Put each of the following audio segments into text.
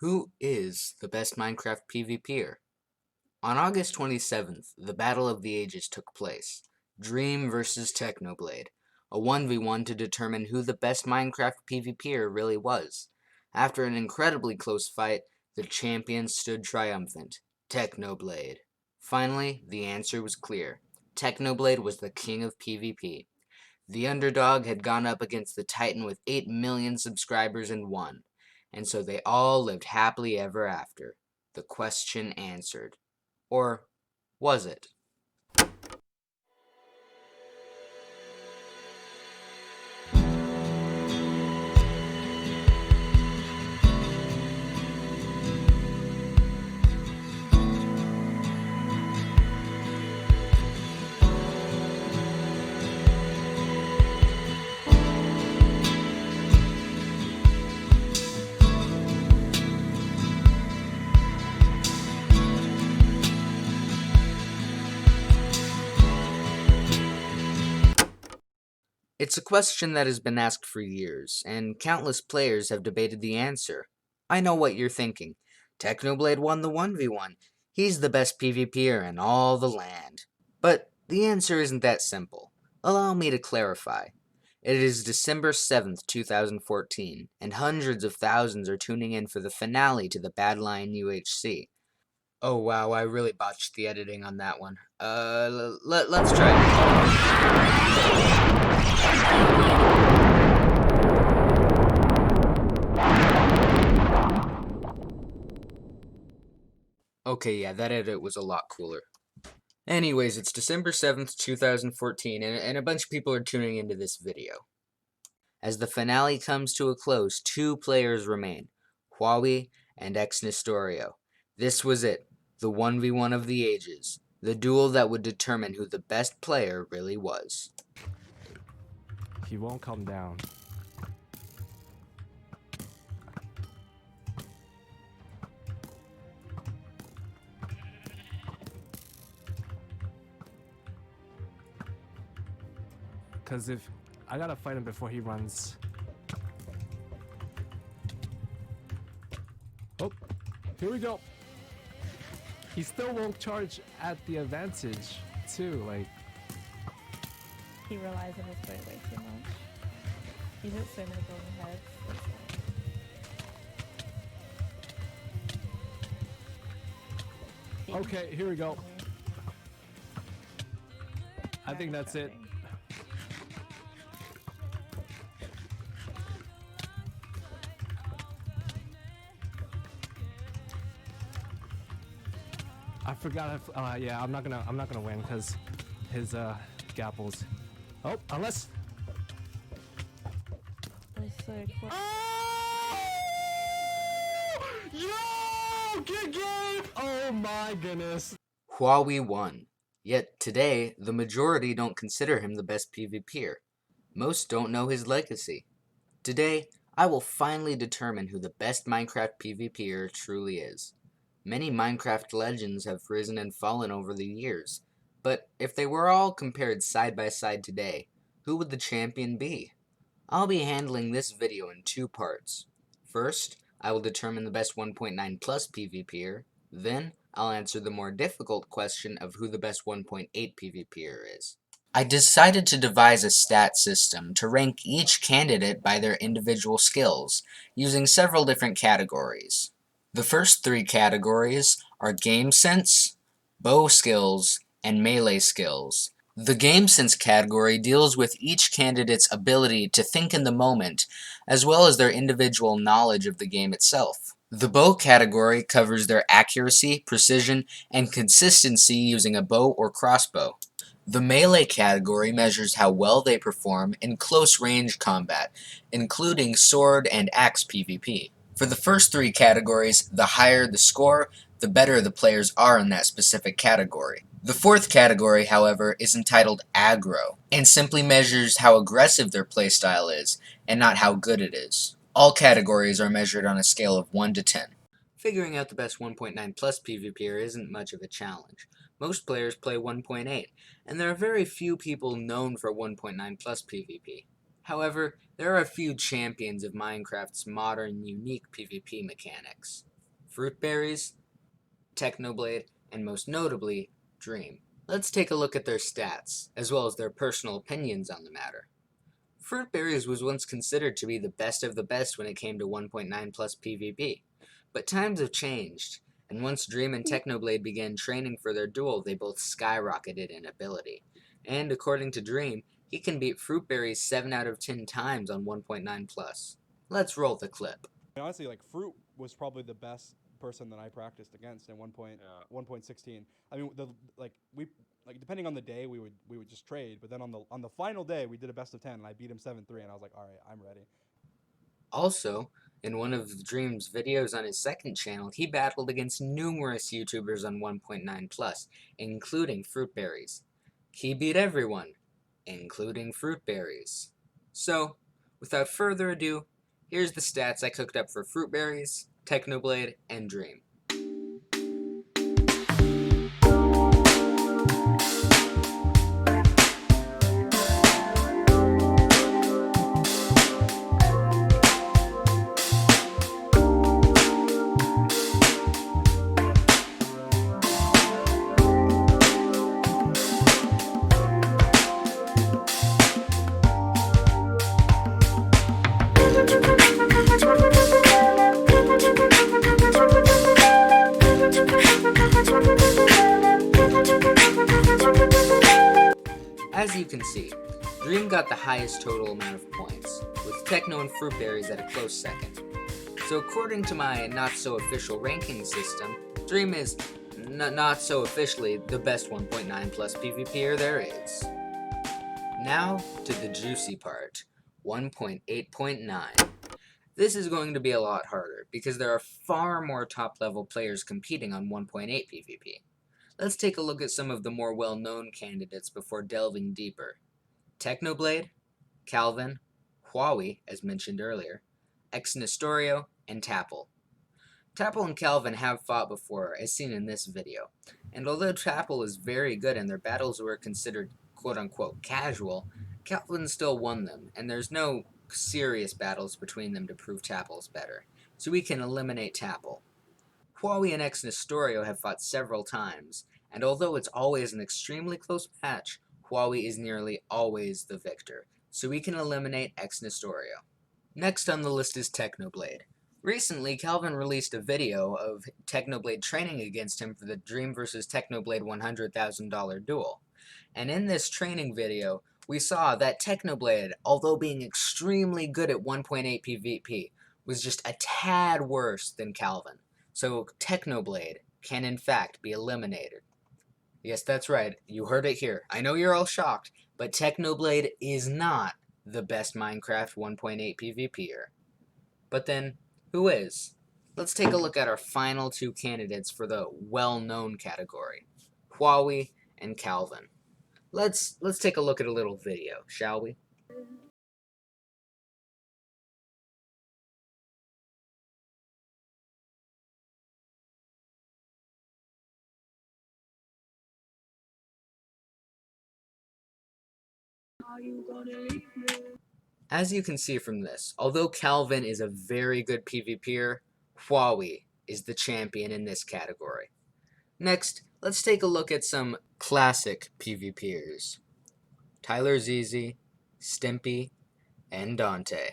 Who is the best Minecraft PvPer? On August 27th, the Battle of the Ages took place. Dream versus Technoblade, a 1v1 to determine who the best Minecraft PvPer really was. After an incredibly close fight, the champion stood triumphant, Technoblade. Finally, the answer was clear. Technoblade was the king of PvP. The underdog had gone up against the Titan with 8 million subscribers and won. And so they all lived happily ever after. The question answered. Or was it? It's a question that has been asked for years, and countless players have debated the answer. I know what you're thinking. Technoblade won the 1v1. He's the best PvPer in all the land. But the answer isn't that simple. Allow me to clarify. It is December 7th, 2014, and hundreds of thousands are tuning in for the finale to the Badlion UHC. Oh wow, I really botched the editing on that one. Let's try it. Okay, yeah, that edit was a lot cooler. Anyways, it's December 7th, 2014, and a bunch of people are tuning into this video. As the finale comes to a close, two players remain, Huawei and Ex Nestorio. This was it, the 1v1 of the ages, the duel that would determine who the best player really was. He won't come down. Cause if I gotta fight him before he runs. Oh, here we go. He still won't charge at the advantage, too. Like, he relies on his fight way too much. He hits so many golden heads. okay, here we go. I think that's it. I forgot. Yeah, I'm not gonna win because his gapples. Oh, unless. That's so cool. Oh! Yo, good game! Oh my goodness. Huawei won. Yet today, the majority don't consider him the best PvPer. Most don't know his legacy. Today, I will finally determine who the best Minecraft PvPer truly is. Many Minecraft legends have risen and fallen over the years, but if they were all compared side by side today, who would the champion be? I'll be handling this video in two parts. First, I will determine the best 1.9 plus PvPer, then I'll answer the more difficult question of who the best 1.8 PvPer is. I decided to devise a stat system to rank each candidate by their individual skills, using several different categories. The first three categories are game sense, bow skills, and melee skills. The game sense category deals with each candidate's ability to think in the moment, as well as their individual knowledge of the game itself. The bow category covers their accuracy, precision, and consistency using a bow or crossbow. The melee category measures how well they perform in close range combat, including sword and axe PvP. For the first three categories, the higher the score, the better the players are in that specific category. The fourth category, however, is entitled aggro, and simply measures how aggressive their playstyle is, and not how good it is. All categories are measured on a scale of 1 to 10. Figuring out the best 1.9 plus PvPer isn't much of a challenge. Most players play 1.8, and there are very few people known for 1.9 plus PvP. However, there are a few champions of Minecraft's modern, unique PvP mechanics. Fruit Berries, Technoblade, and most notably, Dream. Let's take a look at their stats, as well as their personal opinions on the matter. Fruit Berries was once considered to be the best of the best when it came to 1.9 plus PvP, but times have changed, and once Dream and Technoblade began training for their duel, they both skyrocketed in ability. And according to Dream, he can beat Fruit Berries 7 out of 10 times on 1.9 plus. Let's roll the clip. Honestly, like Fruit was probably the best person that I practiced against in 1.16. I mean, depending on the day, we would just trade. But then on the final day, we did a best of 10, and I beat him 7-3, and I was like, all right, I'm ready. Also, in one of Dream's videos on his second channel, he battled against numerous YouTubers on 1.9 plus, including Fruit Berries. He beat everyone, including Fruit Berries. So, without further ado, here's the stats I cooked up for Fruit Berries, Technoblade, and Dream. As you can see, Dream got the highest total amount of points, with Techno and Fruit Berries at a close second. So according to my not-so-official ranking system, Dream is not so officially the best 1.9 plus PvPer there is. Now to the juicy part, 1.8.9. This is going to be a lot harder, because there are far more top-level players competing on 1.8 PvP. Let's take a look at some of the more well-known candidates before delving deeper. Technoblade, Calvin, Huawei, as mentioned earlier, Exnestorio, and Tapple. Tapple and Calvin have fought before, as seen in this video, and although Tapple is very good and their battles were considered quote-unquote casual, Calvin still won them, and there's no serious battles between them to prove Tapple's better, so we can eliminate Tapple. Huawei and Exnestorio have fought several times, and although it's always an extremely close match, Huawei is nearly always the victor, so we can eliminate Exnestorio. Next on the list is Technoblade. Recently, Calvin released a video of Technoblade training against him for the Dream vs. Technoblade $100,000 duel. And in this training video, we saw that Technoblade, although being extremely good at 1.8 PvP, was just a tad worse than Calvin. So Technoblade can in fact be eliminated. Yes, that's right, you heard it here. I know you're all shocked, but Technoblade is not the best Minecraft 1.8 PvPer. But then, who is? Let's take a look at our final two candidates for the well-known category, Huawei and Calvin. Let's take a look at a little video, shall we? As you can see from this, although Calvin is a very good PvPer, Huawei is the champion in this category. Next, let's take a look at some classic PvPers. Tyler ZZ, Stimpy, and Dante.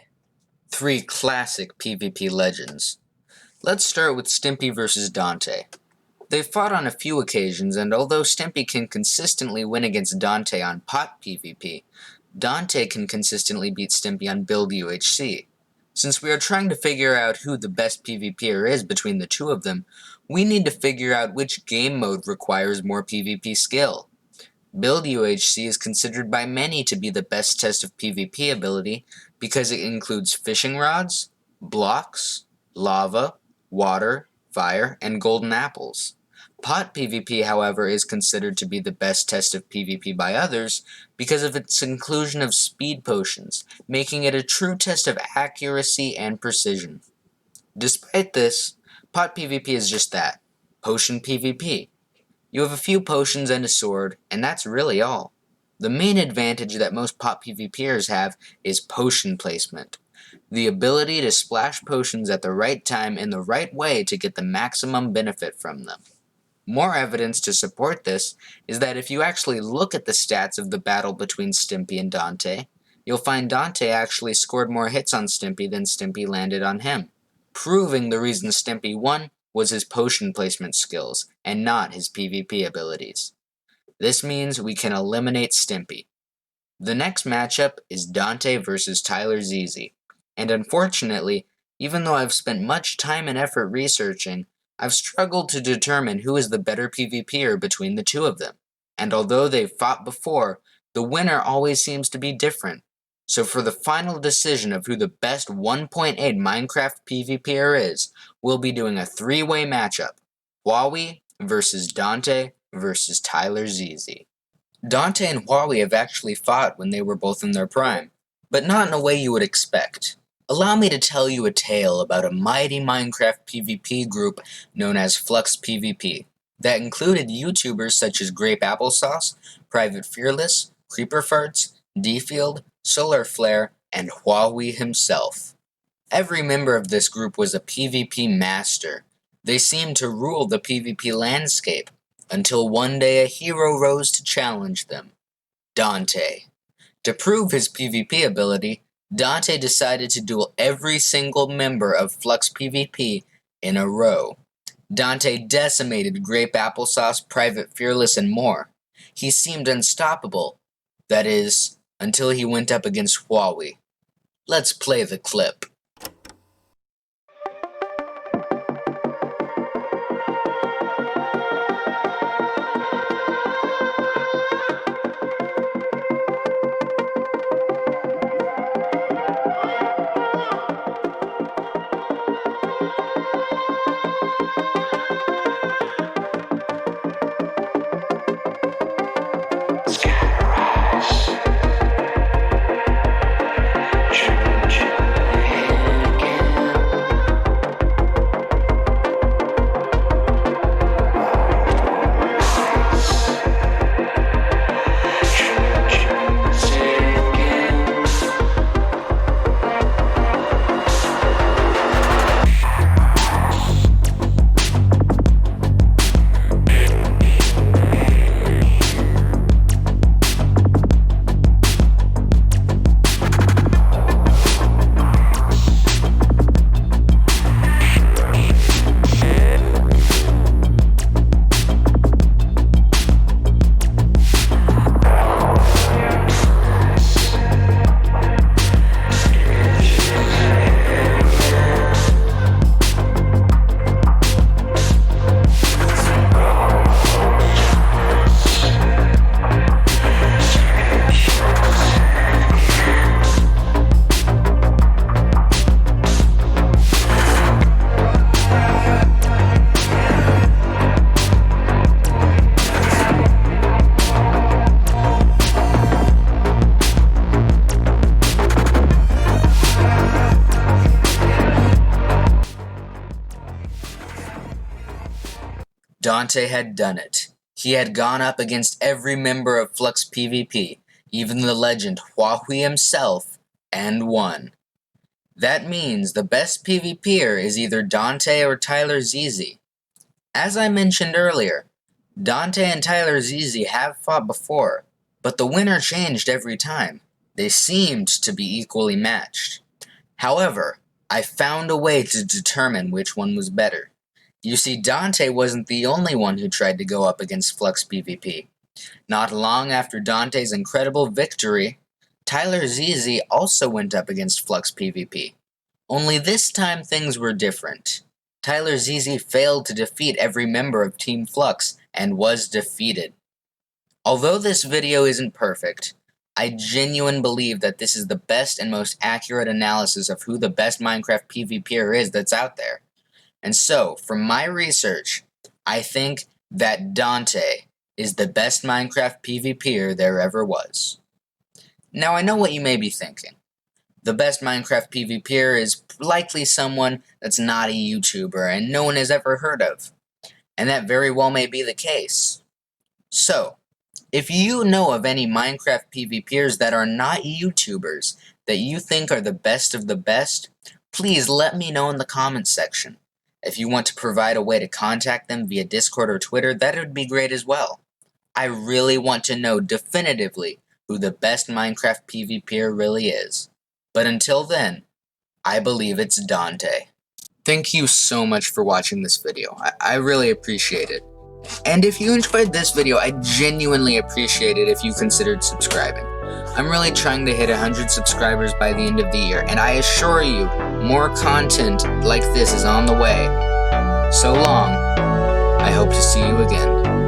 3 classic PvP legends. Let's start with Stimpy versus Dante. They've fought on a few occasions, and although Stimpy can consistently win against Dante on pot PvP, Dante can consistently beat Stimpy on build UHC. Since we are trying to figure out who the best PvPer is between the two of them, we need to figure out which game mode requires more PvP skill. Build UHC is considered by many to be the best test of PvP ability because it includes fishing rods, blocks, lava, water, fire, and golden apples. Pot PvP, however, is considered to be the best test of PvP by others because of its inclusion of speed potions, making it a true test of accuracy and precision. Despite this, pot PvP is just that, potion PvP. You have a few potions and a sword, and that's really all. The main advantage that most pot PvPers have is potion placement. the ability to splash potions at the right time in the right way to get the maximum benefit from them. More evidence to support this is that if you actually look at the stats of the battle between Stimpy and Dante, you'll find Dante actually scored more hits on Stimpy than Stimpy landed on him, proving the reason Stimpy won was his potion placement skills and not his PvP abilities. This means we can eliminate Stimpy. The next matchup is Dante versus Tyler ZZ, and unfortunately, even though I've spent much time and effort researching, I've struggled to determine who is the better PvPer between the two of them, and although they've fought before, the winner always seems to be different. So for the final decision of who the best 1.8 Minecraft PvPer is, we'll be doing a three-way matchup, Huawei versus Dante versus Tyler ZZ. Dante and Huawei have actually fought when they were both in their prime, but not in a way you would expect. Allow me to tell you a tale about a mighty Minecraft PvP group known as Flux PvP, that included YouTubers such as Grape Applesauce, Private Fearless, Creeper Farts, Dfield, Solar Flare, and Huawei himself. Every member of this group was a PvP master. They seemed to rule the PvP landscape, until one day a hero rose to challenge them, Dante. To prove his PvP ability, Dante decided to duel every single member of Flux PvP in a row. Dante decimated Grape Applesauce, Private Fearless, and more. He seemed unstoppable. That is, until he went up against Huawei. Let's play the clip. Dante had done it. He had gone up against every member of Flux PvP, even the legend Huawei himself, and won. That means the best PvPer is either Dante or Tyler ZZ. As I mentioned earlier, Dante and Tyler ZZ have fought before, but the winner changed every time. They seemed to be equally matched. However, I found a way to determine which one was better. You see, Dante wasn't the only one who tried to go up against Flux PvP. Not long after Dante's incredible victory, Tyler ZZ also went up against Flux PvP. Only this time things were different. Tyler ZZ failed to defeat every member of Team Flux and was defeated. Although this video isn't perfect, I genuinely believe that this is the best and most accurate analysis of who the best Minecraft PvPer is that's out there. And so, from my research, I think that Dante is the best Minecraft PvPer there ever was. Now, I know what you may be thinking. The best Minecraft PvPer is likely someone that's not a YouTuber and no one has ever heard of. And that very well may be the case. So, if you know of any Minecraft PvPers that are not YouTubers that you think are the best of the best, please let me know in the comments section. If you want to provide a way to contact them via Discord or Twitter, that would be great as well. I really want to know definitively who the best Minecraft PvPer really is. But until then, I believe it's Dante. Thank you so much for watching this video. I really appreciate it. And if you enjoyed this video, I genuinely appreciate it if you considered subscribing. I'm really trying to hit 100 subscribers by the end of the year, and I assure you, more content like this is on the way. So long. I hope to see you again.